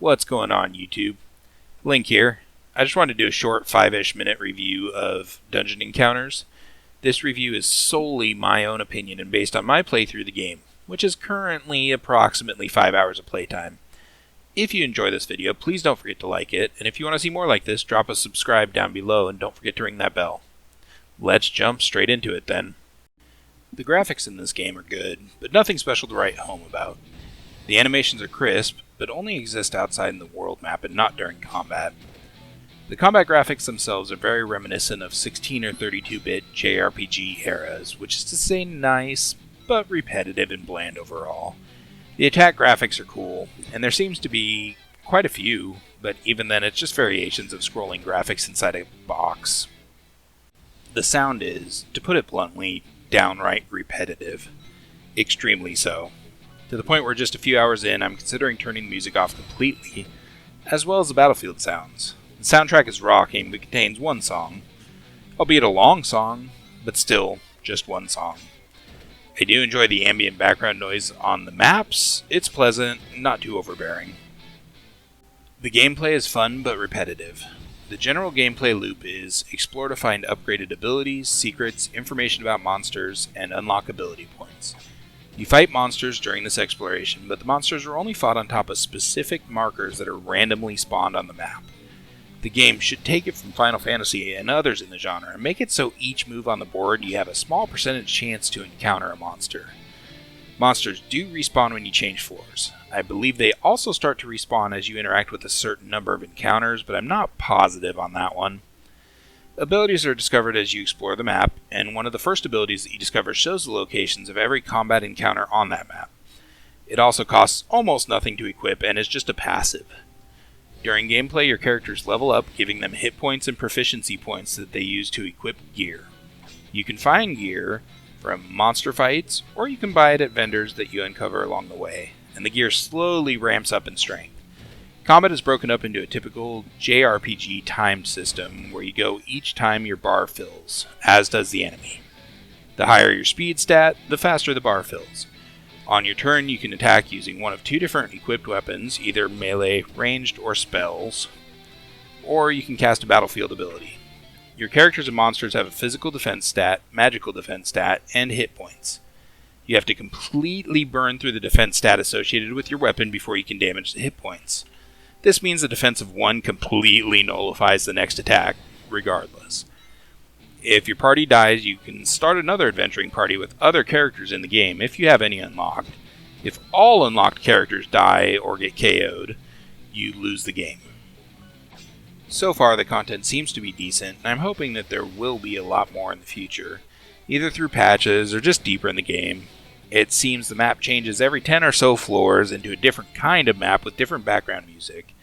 What's going on, YouTube? Link here. I just wanted to do a short 5-ish minute review of Dungeon Encounters. This review is solely my own opinion and based on my playthrough of the game, which is currently approximately 5 hours of playtime. If you enjoy this video, please don't forget to like it, and if you want to see more like this, drop a subscribe down below and don't forget to ring that bell. Let's jump straight into it then. The graphics in this game are good, but nothing special to write home about. The animations are crisp, but only exist outside in the world map and not during combat. The combat graphics themselves are very reminiscent of 16 or 32-bit JRPG eras, which is to say nice, but repetitive and bland overall. The attack graphics are cool, and there seems to be quite a few, but even then it's just variations of scrolling graphics inside a box. The sound is, to put it bluntly, downright repetitive. Extremely so. To the point where just a few hours in, I'm considering turning the music off completely, as well as the battlefield sounds. The soundtrack is rocking, but contains one song. Albeit a long song, but still just one song. I do enjoy the ambient background noise on the maps. It's pleasant, not too overbearing. The gameplay is fun but repetitive. The general gameplay loop is explore to find upgraded abilities, secrets, information about monsters, and unlock ability points. You fight monsters during this exploration, but the monsters are only fought on top of specific markers that are randomly spawned on the map. The game should take it from Final Fantasy and others in the genre and make it so each move on the board you have a small percentage chance to encounter a monster. Monsters do respawn when you change floors. I believe they also start to respawn as you interact with a certain number of encounters, but I'm not positive on that one. Abilities are discovered as you explore the map, and one of the first abilities that you discover shows the locations of every combat encounter on that map. It also costs almost nothing to equip and is just a passive. During gameplay, your characters level up, giving them hit points and proficiency points that they use to equip gear. You can find gear from monster fights, or you can buy it at vendors that you uncover along the way, and the gear slowly ramps up in strength. Combat is broken up into a typical JRPG timed system where you go each time your bar fills, as does the enemy. The higher your speed stat, the faster the bar fills. On your turn, you can attack using one of two different equipped weapons, either melee, ranged, or spells, or you can cast a battlefield ability. Your characters and monsters have a physical defense stat, magical defense stat, and hit points. You have to completely burn through the defense stat associated with your weapon before you can damage the hit points. This means the defense of one completely nullifies the next attack, regardless. If your party dies, you can start another adventuring party with other characters in the game if you have any unlocked. If all unlocked characters die or get KO'd, you lose the game. So far, the content seems to be decent, and I'm hoping that there will be a lot more in the future, either through patches or just deeper in the game. It seems the map changes every 10 or so floors into a different kind of map with different background music.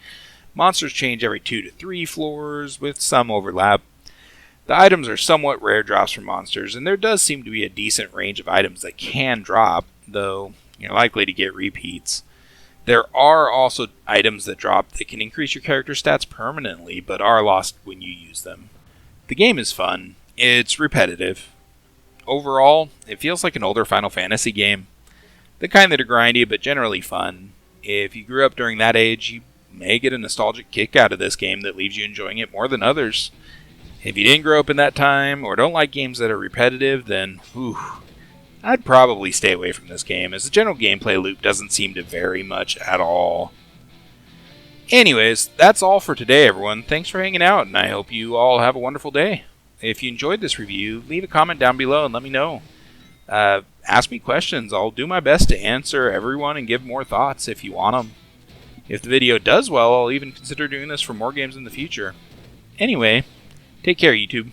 Monsters change every 2 to 3 floors, with some overlap. The items are somewhat rare drops for monsters, and there does seem to be a decent range of items that can drop, though you're likely to get repeats. There are also items that drop that can increase your character stats permanently, but are lost when you use them. The game is fun. It's repetitive. Overall, it feels like an older Final Fantasy game. The kind that are grindy, but generally fun. If you grew up during that age, you may get a nostalgic kick out of this game that leaves you enjoying it more than others. If you didn't grow up in that time, or don't like games that are repetitive, then, I'd probably stay away from this game, as the general gameplay loop doesn't seem to vary much at all. Anyways, that's all for today, everyone. Thanks for hanging out, and I hope you all have a wonderful day. If you enjoyed this review, leave a comment down below and let me know. Ask me questions. I'll do my best to answer everyone and give more thoughts if you want them. If the video does well, I'll even consider doing this for more games in the future. Anyway, take care, YouTube.